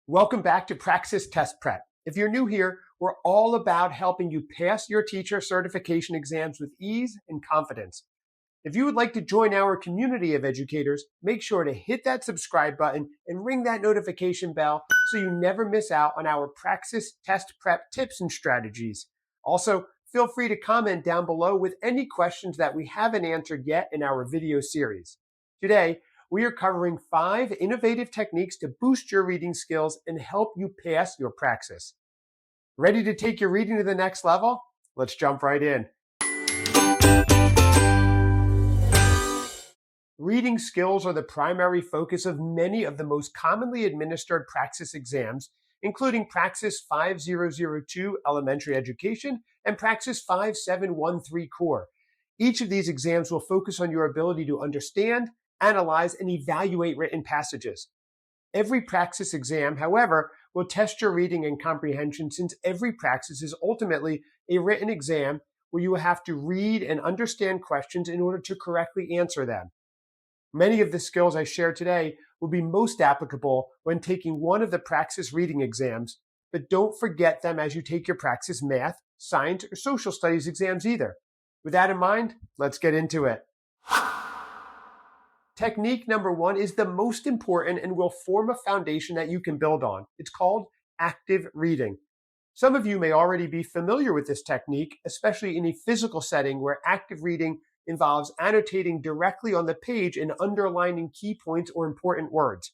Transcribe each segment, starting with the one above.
Welcome back to Praxis Test Prep. If you're new here, we're all about helping you pass your teacher certification exams with ease and confidence. If you would like to join our community of educators, make sure to hit that subscribe button and ring that notification bell so you never miss out on our Praxis Test Prep tips and strategies. Also, feel free to comment down below with any questions that we haven't answered yet in our video series. Today, we are covering 5 innovative techniques to boost your reading skills and help you pass your Praxis. Ready to take your reading to the next level? Let's jump right in. Reading skills are the primary focus of many of the most commonly administered Praxis exams, including Praxis 5002 Elementary Education and Praxis 5713 Core. Each of these exams will focus on your ability to understand, analyze, and evaluate written passages. Every Praxis exam, however, will test your reading and comprehension, since every Praxis is ultimately a written exam where you will have to read and understand questions in order to correctly answer them. Many of the skills I share today will be most applicable when taking one of the Praxis reading exams, but don't forget them as you take your Praxis math, science, or social studies exams either. With that in mind, let's get into it. Technique number 1 is the most important and will form a foundation that you can build on. It's called active reading. Some of you may already be familiar with this technique, especially in a physical setting where active reading involves annotating directly on the page and underlining key points or important words.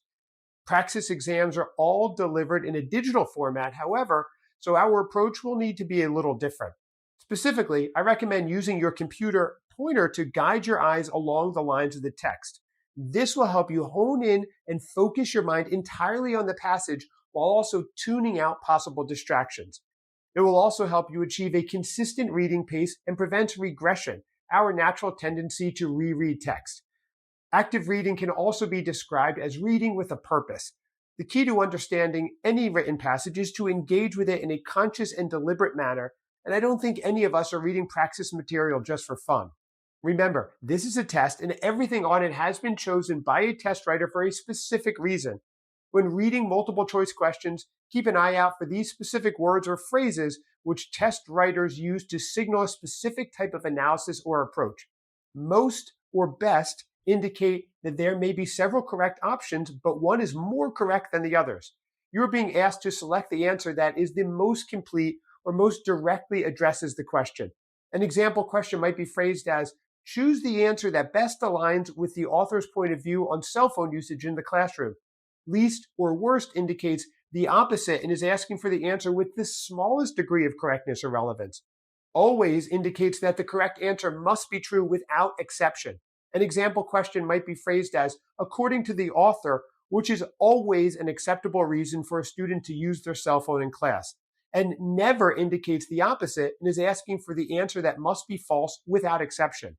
Praxis exams are all delivered in a digital format, however, so our approach will need to be a little different. Specifically, I recommend using your computer pointer to guide your eyes along the lines of the text. This will help you hone in and focus your mind entirely on the passage while also tuning out possible distractions. It will also help you achieve a consistent reading pace and prevent regression, our natural tendency to reread text. Active reading can also be described as reading with a purpose. The key to understanding any written passage is to engage with it in a conscious and deliberate manner, and I don't think any of us are reading Praxis material just for fun. Remember, this is a test, and everything on it has been chosen by a test writer for a specific reason. When reading multiple choice questions, keep an eye out for these specific words or phrases which test writers use to signal a specific type of analysis or approach. Most or best indicate that there may be several correct options, but one is more correct than the others. You're being asked to select the answer that is the most complete or most directly addresses the question. An example question might be phrased as, choose the answer that best aligns with the author's point of view on cell phone usage in the classroom. Least or worst indicates the opposite and is asking for the answer with the smallest degree of correctness or relevance. Always indicates that the correct answer must be true without exception. An example question might be phrased as, according to the author, which is always an acceptable reason for a student to use their cell phone in class, and never indicates the opposite and is asking for the answer that must be false without exception.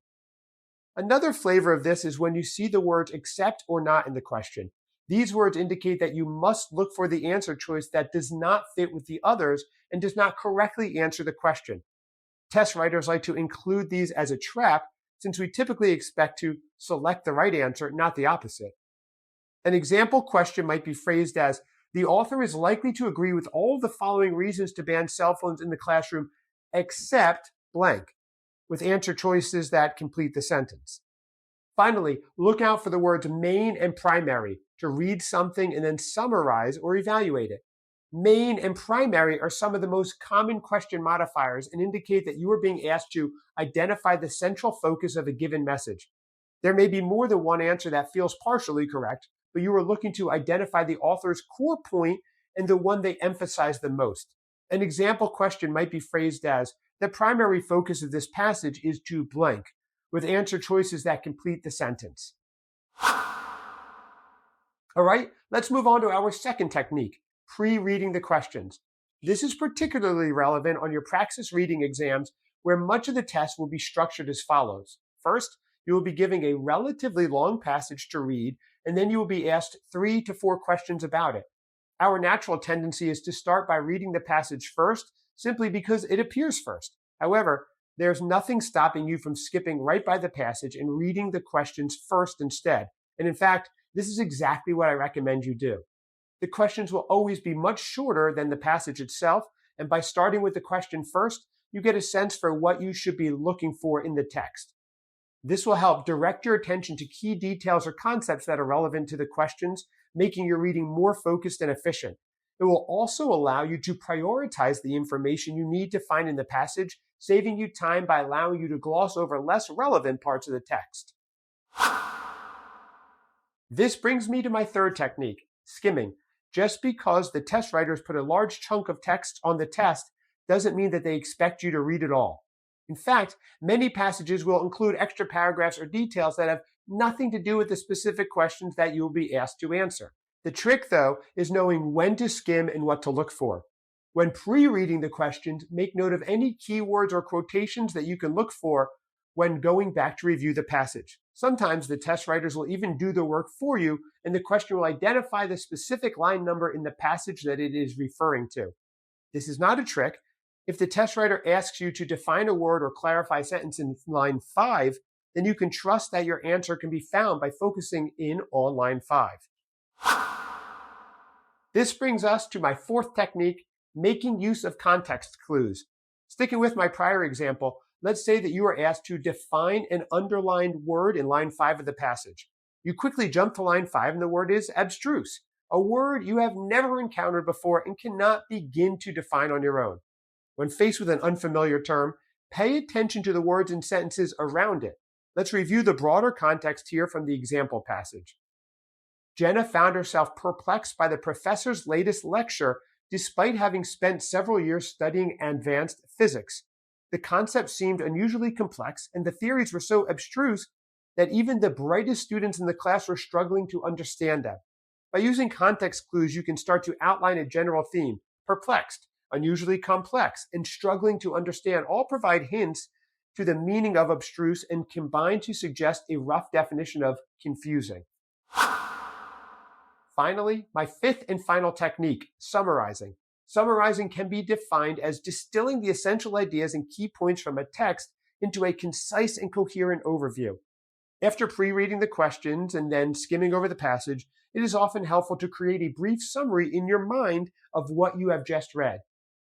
Another flavor of this is when you see the words except or not in the question. These words indicate that you must look for the answer choice that does not fit with the others and does not correctly answer the question. Test writers like to include these as a trap, since we typically expect to select the right answer, not the opposite. An example question might be phrased as, the author is likely to agree with all the following reasons to ban cell phones in the classroom, except blank, with answer choices that complete the sentence. Finally, look out for the words main and primary to read something and then summarize or evaluate it. Main and primary are some of the most common question modifiers and indicate that you are being asked to identify the central focus of a given message. There may be more than one answer that feels partially correct, but you are looking to identify the author's core point and the one they emphasize the most. An example question might be phrased as, the primary focus of this passage is to blank, with answer choices that complete the sentence. All right, let's move on to our second technique, pre-reading the questions. This is particularly relevant on your Praxis reading exams, where much of the test will be structured as follows. First, you will be giving a relatively long passage to read, and then you will be asked 3 to 4 questions about it. Our natural tendency is to start by reading the passage first, simply because it appears first. However, there's nothing stopping you from skipping right by the passage and reading the questions first instead. And in fact, this is exactly what I recommend you do. The questions will always be much shorter than the passage itself, and by starting with the question first, you get a sense for what you should be looking for in the text. This will help direct your attention to key details or concepts that are relevant to the questions, making your reading more focused and efficient. It will also allow you to prioritize the information you need to find in the passage, saving you time by allowing you to gloss over less relevant parts of the text. This brings me to my third technique, skimming. Just because the test writers put a large chunk of text on the test doesn't mean that they expect you to read it all. In fact, many passages will include extra paragraphs or details that have nothing to do with the specific questions that you will be asked to answer. The trick, though, is knowing when to skim and what to look for. When pre-reading the questions, make note of any keywords or quotations that you can look for when going back to review the passage. Sometimes the test writers will even do the work for you, and the question will identify the specific line number in the passage that it is referring to. This is not a trick. If the test writer asks you to define a word or clarify a sentence in line 5, then you can trust that your answer can be found by focusing in on line 5. This brings us to my fourth technique, making use of context clues. Sticking with my prior example, let's say that you are asked to define an underlined word in line 5 of the passage. You quickly jump to line 5 and the word is abstruse, a word you have never encountered before and cannot begin to define on your own. When faced with an unfamiliar term, pay attention to the words and sentences around it. Let's review the broader context here from the example passage. Jenna found herself perplexed by the professor's latest lecture despite having spent several years studying advanced physics. The concepts seemed unusually complex and the theories were so abstruse that even the brightest students in the class were struggling to understand them. By using context clues, you can start to outline a general theme. Perplexed, unusually complex, and struggling to understand all provide hints to the meaning of abstruse and combine to suggest a rough definition of confusing. Finally, my fifth and final technique, summarizing. Summarizing can be defined as distilling the essential ideas and key points from a text into a concise and coherent overview. After pre-reading the questions and then skimming over the passage, it is often helpful to create a brief summary in your mind of what you have just read.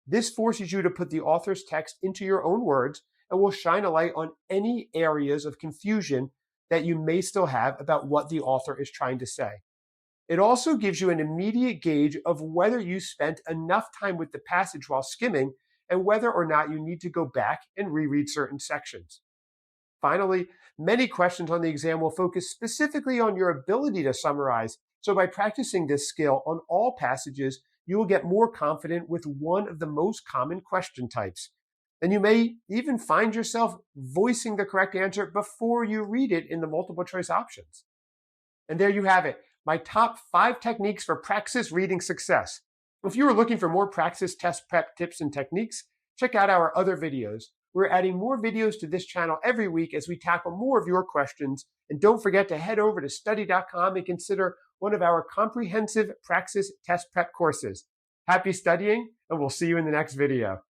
This forces you to put the author's text into your own words and will shine a light on any areas of confusion that you may still have about what the author is trying to say. It also gives you an immediate gauge of whether you spent enough time with the passage while skimming and whether or not you need to go back and reread certain sections. Finally, many questions on the exam will focus specifically on your ability to summarize, so by practicing this skill on all passages, you will get more confident with one of the most common question types. And you may even find yourself voicing the correct answer before you read it in the multiple choice options. And there you have it, my top 5 techniques for Praxis reading success. If you are looking for more Praxis test prep tips and techniques, check out our other videos. We're adding more videos to this channel every week as we tackle more of your questions. And don't forget to head over to study.com and consider one of our comprehensive Praxis test prep courses. Happy studying, and we'll see you in the next video.